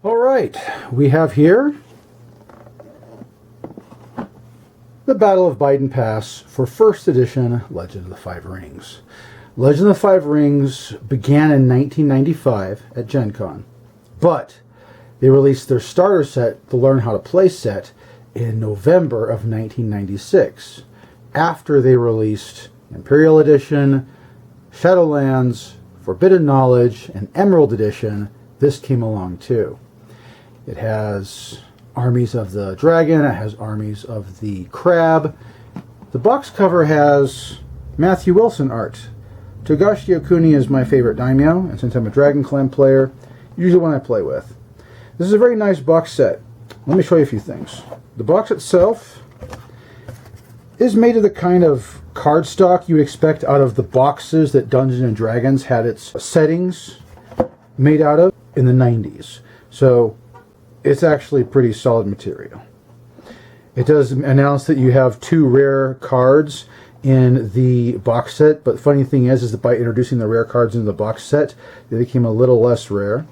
All right, we have here the Battle of Beiden Pass for first edition Legend of the Five Rings. Legend of the Five Rings began in 1995 at Gen Con, but they released their starter set, the Learn How to Play set, in November of 1996, after they released Imperial Edition, Shadowlands, Forbidden Knowledge, and Emerald Edition. This came along too. It has armies of the dragon, it has armies of the crab. The box cover has Matthew Wilson art. Togashi Okuni is my favorite daimyo, and since I'm a Dragon Clan player, usually one I play with. This is a very nice box set. Let me show you a few things. The box itself is made of the kind of cardstock you would expect out of the boxes that Dungeons & Dragons had its settings made out of in the 90s. So it's actually pretty solid material. It does announce that you have 2 rare cards in the box set, but the funny thing is that by introducing the rare cards into the box set, they became a little less rare.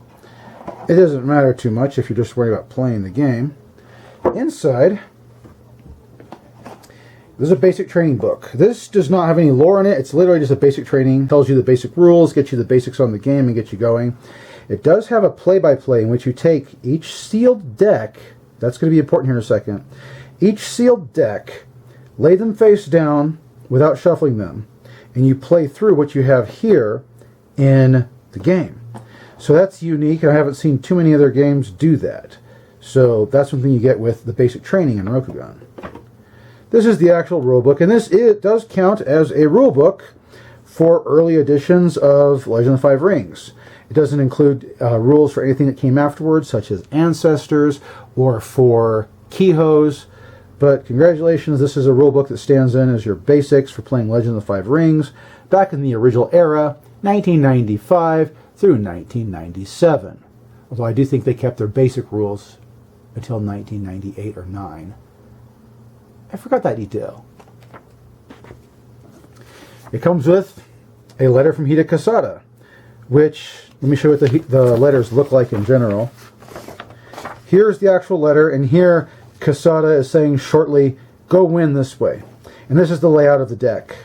It doesn't matter too much if you're just worried about playing the game. Inside, this is a basic training book. This does not have any lore in it. It's literally just a basic training. It tells you the basic rules, gets you the basics on the game, and gets you going. It does have a play-by-play in which you take each sealed deck, that's going to be important here in a second, each sealed deck, lay them face down without shuffling them, and you play through what you have here in the game. So that's unique, and I haven't seen too many other games do that. So that's something you get with the basic training in Rokugan. This is the actual rulebook, and it does count as a rulebook for early editions of Legend of the Five Rings. It doesn't include rules for anything that came afterwards, such as Ancestors or for Keyhose. But congratulations, this is a rulebook that stands in as your basics for playing Legend of the Five Rings back in the original era, 1995 through 1997. Although I do think they kept their basic rules until 1998 or 9. I forgot that detail. It comes with a letter from Hida Kasada, which, let me show you what the letters look like in general. Here's the actual letter, and here Kasada is saying shortly, go win this way. And this is the layout of the deck.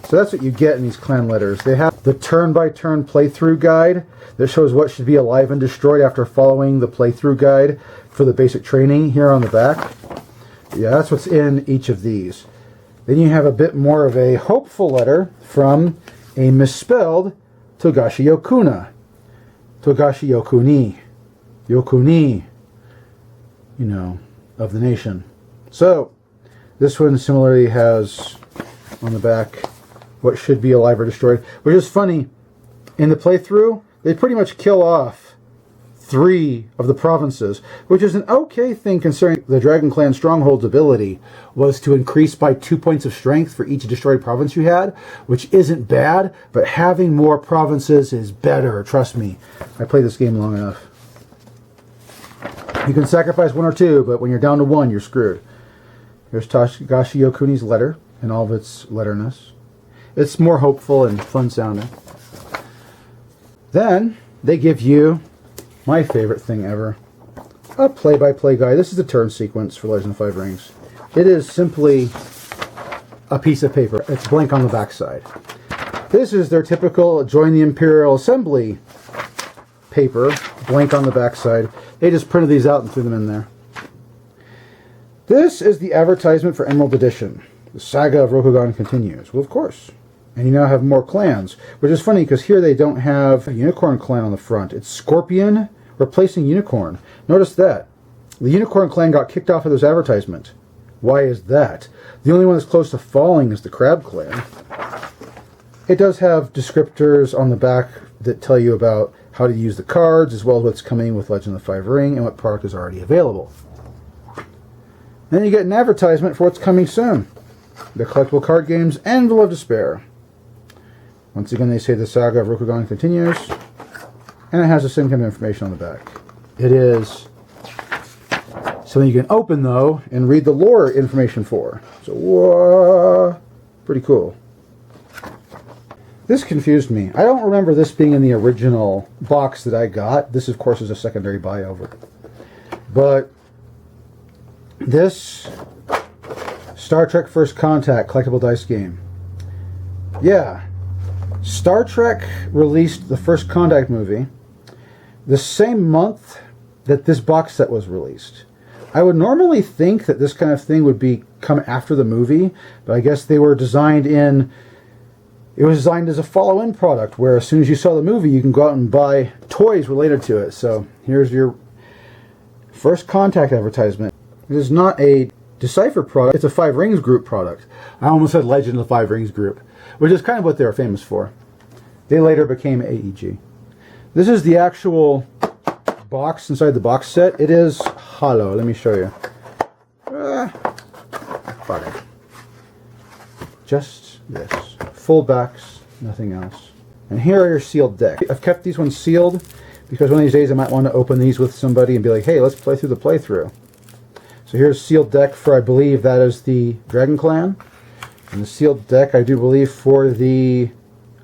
So that's what you get in these clan letters. They have the turn-by-turn playthrough guide that shows what should be alive and destroyed after following the playthrough guide for the basic training here on the back. Yeah, that's what's in each of these. Then you have a bit more of a hopeful letter from a misspelled Togashi Okuna. Togashi Okuni. Yokuni, you know, of the nation. So, this one similarly has on the back what should be alive or destroyed. Which is funny, in the playthrough, they pretty much kill off 3 of the provinces, which is an okay thing considering the Dragon Clan Stronghold's ability was to increase by 2 points of strength for each destroyed province you had, which isn't bad, but having more provinces is better, trust me. I played this game long enough. You can sacrifice 1 or 2, but when you're down to 1, you're screwed. Here's Togashi Okuni's letter in all of its letterness. It's more hopeful and fun sounding. Then they give you my favorite thing ever, a play-by-play guide. This is the turn sequence for Legend of the Five Rings. It is simply a piece of paper. It's blank on the backside. This is their typical Join the Imperial Assembly paper, blank on the backside. They just printed these out and threw them in there. This is the advertisement for Emerald Edition. The saga of Rokugan continues. Well, of course. And you now have more clans, which is funny because here they don't have a Unicorn clan on the front. It's Scorpion replacing Unicorn. Notice that. The Unicorn clan got kicked off of this advertisement. Why is that? The only one that's close to falling is the Crab clan. It does have descriptors on the back that tell you about how to use the cards, as well as what's coming with Legend of the Five Ring and what product is already available. Then you get an advertisement for what's coming soon. The collectible card games Anvil of Despair. Once again, they say the saga of Rokugan continues, and it has the same kind of information on the back. It is something you can open, though, and read the lore information for. So, pretty cool. This confused me. I don't remember this being in the original box that I got. This, of course, is a secondary buy over. But this Star Trek First Contact collectible dice game. Yeah. Star Trek released the First Contact movie the same month that this box set was released. I would normally think that this kind of thing would come after the movie, but I guess they were designed in... It was designed as a follow-in product, where as soon as you saw the movie, you can go out and buy toys related to it. So here's your First Contact advertisement. It is not a Decipher product, it's a Five Rings Group product. I almost said Legend of the Five Rings Group, which is kind of what they were famous for. They later became AEG. This is the actual box inside the box set. It is hollow. Let me show you. Just this. Full backs, nothing else. And here are your sealed decks. I've kept these ones sealed because one of these days I might want to open these with somebody and be like, hey, let's play through the playthrough. So here's a sealed deck for, I believe that is the Dragon Clan. And the sealed deck, I do believe, for the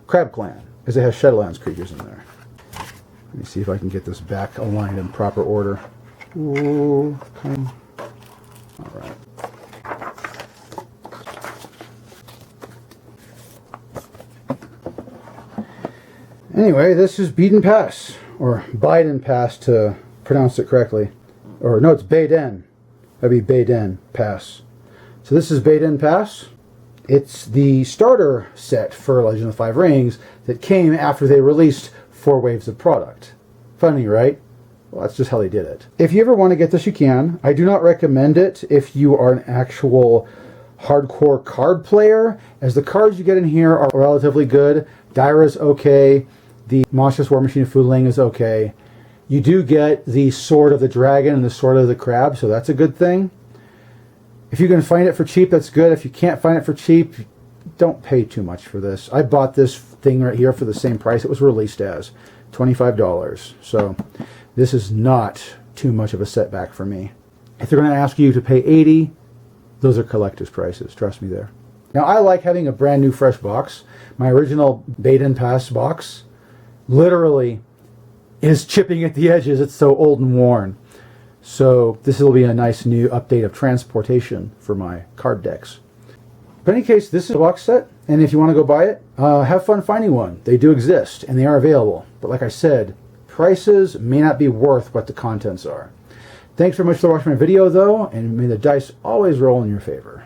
Crab Clan, because it has Shadowlands creatures in there. Let me see if I can get this back aligned in proper order. Ooh, okay. All right. Anyway, this is Beiden Pass, or Beiden Pass to pronounce it correctly. Or no, it's Beiden. That'd be Beiden Pass. So this is Beiden Pass. It's the starter set for Legend of the Five Rings that came after they released 4 waves of product. Funny, right? Well, that's just how they did it. If you ever want to get this, you can. I do not recommend it if you are an actual hardcore card player, as the cards you get in here are relatively good. Daira's okay. The Monstrous War Machine of Fuling is okay. You do get the Sword of the Dragon and the Sword of the Crab, so that's a good thing. If you can find it for cheap, that's good. If you can't find it for cheap, don't pay too much for this. I bought this thing right here for the same price it was released as, $25. So this is not too much of a setback for me. If they're going to ask you to pay $80, those are collector's prices. Trust me there. Now, I like having a brand new fresh box. My original Beiden Pass box literally is chipping at the edges. It's so old and worn. So this will be a nice new update of transportation for my card decks. But in any case, this is a box set, and if you want to go buy it, have fun finding one. They do exist, and they are available. But like I said, prices may not be worth what the contents are. Thanks very much for watching my video, though, and may the dice always roll in your favor.